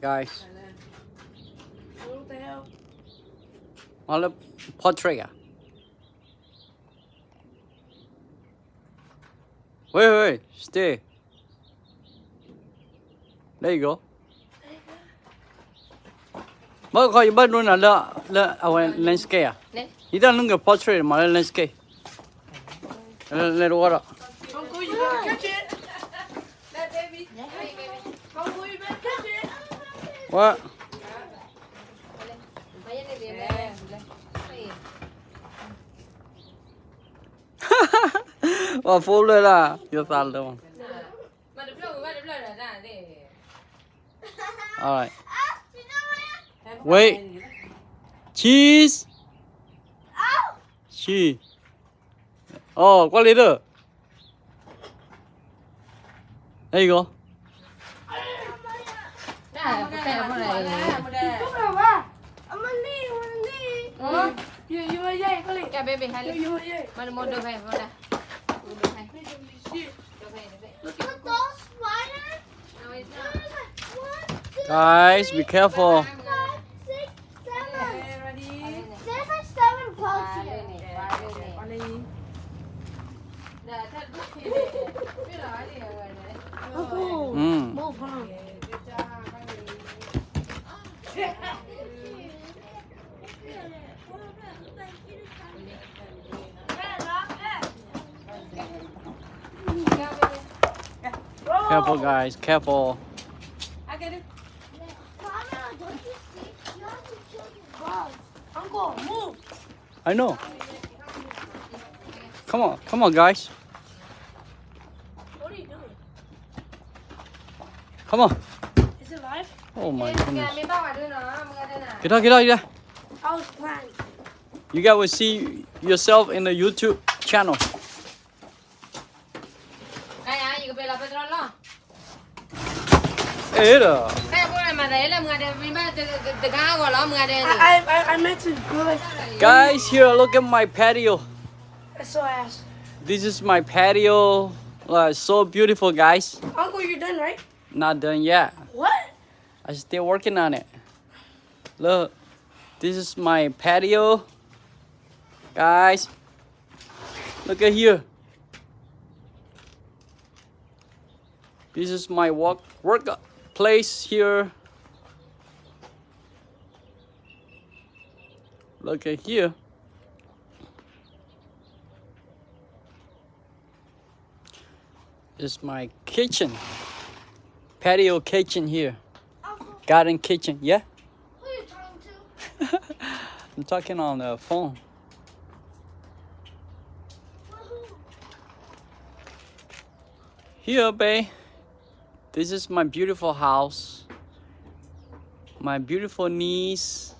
guys. What the hell? All the portrait. Wait, stay. There you go. Mà coi bên luôn là our landscape à? You don't look at portrait mà landscape. Let water. Uncle, you better catch it. That baby. Uncle, you better catch it. What? Wow, full rồi là. Yêu sao luôn. Alright. Wait. Cheese. Cheese. Oh, what leader? There you go. Guys, be careful. There's like 7 bugs here. Mm. Move, hold on. Careful, guys. Careful. I get it. Mama, don't you see? You have to kill the bugs. Uncle, move. I know. Come on, guys. What are you doing? Come on. Is it live? Oh my goodness. Get out. I was planning. You guys will see yourself in the YouTube channel. Ê đó. I meant to go like Guys, here, look at my patio. that's so ass. This is my patio. So beautiful, guys. Uncle, you're done, right? Not done yet. What? I'm still working on it. Look, this is my patio. Guys, look at here. This is my work place here. Look at here. This is my kitchen. Patio kitchen here. Uncle, Garden kitchen, yeah? who are you talking to? I'm talking on the phone. Woohoo. Here, babe. This is my beautiful house. My beautiful niece.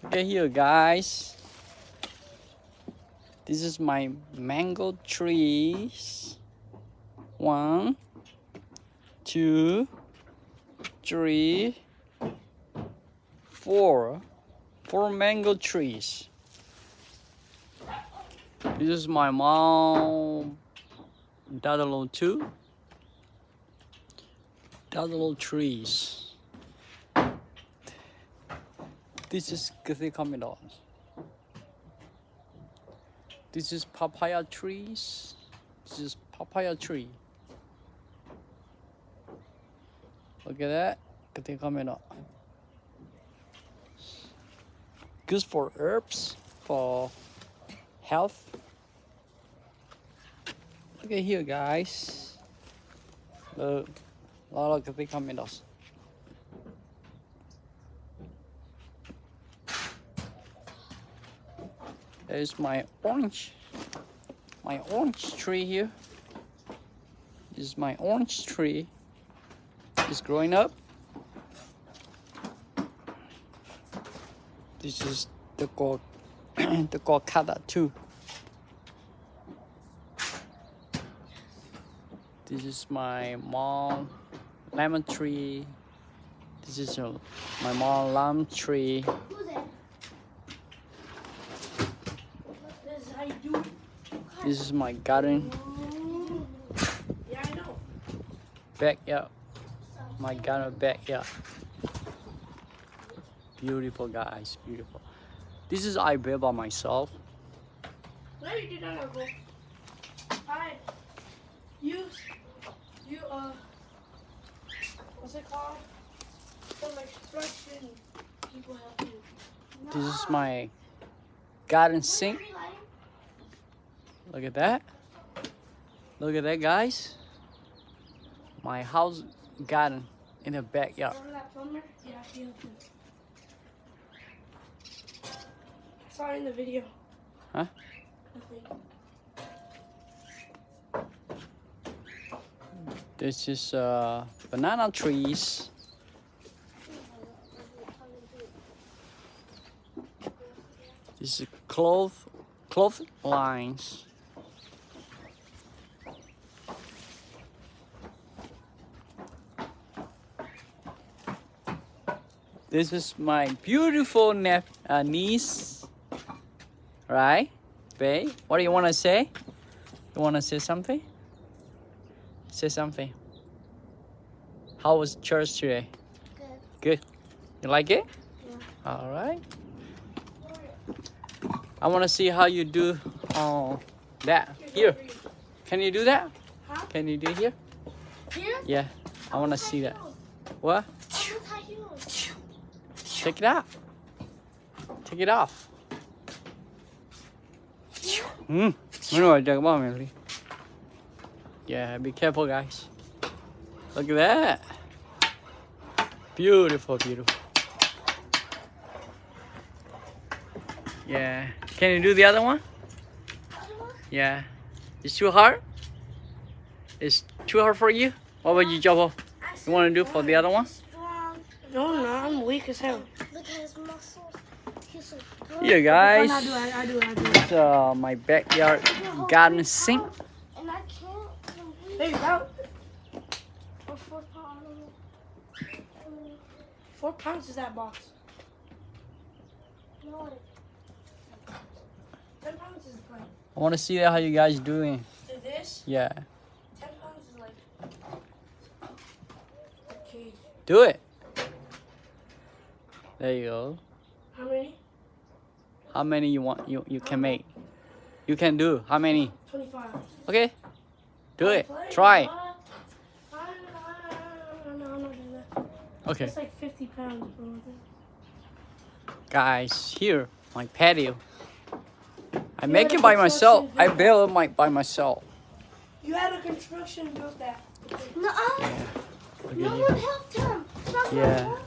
Look at here, guys. This is my mango trees. 1, 2, 3, 4. 4 mango trees. This is my mom. Dadalo too. Dadalo trees. This is Gher. This is papaya trees. This is papaya tree. Look at that. Good for herbs, for health. Look at here, guys. Look, a lot of tomatoes. There's my orange tree here. This is my orange tree. It's growing up. This is the guacamole too. This is my mom lemon tree. This is my mom lime tree. Who's that? This is how you do it. This is my garden Yeah, I know. backyard. My garden backyard. Beautiful, guys. Beautiful. This is I built by myself. No, you did not go. Hi. You, what's it called? Some construction people help you. This is my garden sink. Look at that. Look at that, guys. My house garden in the backyard. Remember that plumber? Yeah, he helped you. I saw it in the video. Huh? I think. This is banana trees. This is cloth lines. This is my beautiful niece. Right? Babe, what do you want to say? You want to say something? Say something. How was church today? Good. Good. You like it? Yeah. All right. I want to see how you do that. Here. Can you do that? Huh? Can you do here? Here? Yeah. I want to see that. What? Look how huge. Take it out. Take it off. Yeah, be careful, guys. Look at that. Beautiful, beautiful. Yeah. Can you do the other one? Yeah. It's too hard? It's too hard for you? What about you, Jabo? You want to do for the other one? Strong. No, I'm weak as hell. Look at his muscles. He's so good. Here, guys. I do. It's my backyard garden sink. And I can't. Baby, that, Or 4 pounds. 4 pounds is that box. No. 10 pounds is like, I want to see how you guys doing. this, Yeah. 10 pounds is like a cage. Do it. There you go. How many? How many you want? You can make. You can do. How many? 25. Okay. Do it. Try. No, I'm not doing that. Okay. It's like 50 pounds, bro. Guys, here my patio. I make it by myself. I build it by myself. You had a construction built that. No, Yeah. Look no at one you. helped him. Stop Yeah. him.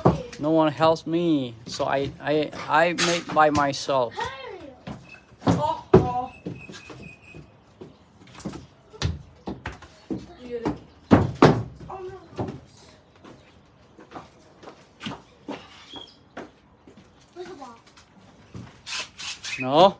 Okay. No one helps me, so I make by myself. Hey. Oh. You get it. Oh no. Where's the ball? No.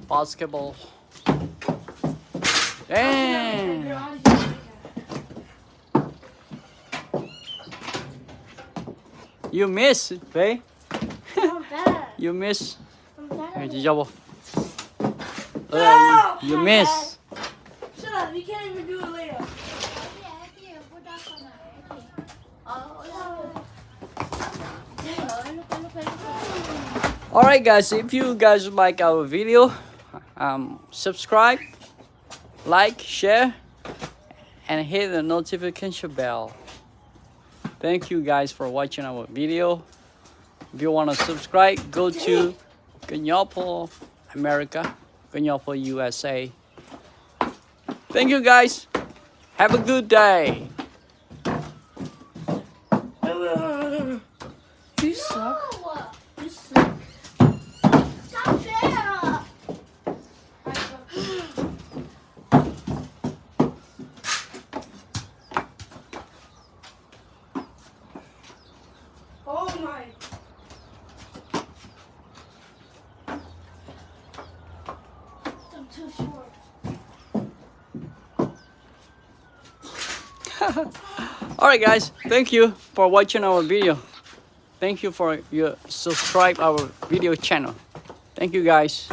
Basketball. Damn. You miss, babe. I'm bad. You miss. I'm bad. Hey, at it. Jabo. No! You miss. Shut up, you can't even do a layup. Alright guys, if you guys like our video, subscribe, like, share, and hit the notification bell. Thank you guys for watching our video. If you want to subscribe, go to Gher Nyiao Po, America, Gher Nyiao Po, USA. Thank you guys. Have a good day. You suck. No. You suck. Stop there. Oh my. too short. Alright guys, thank you for watching our video. Thank you for your subscribe our video channel. Thank you guys.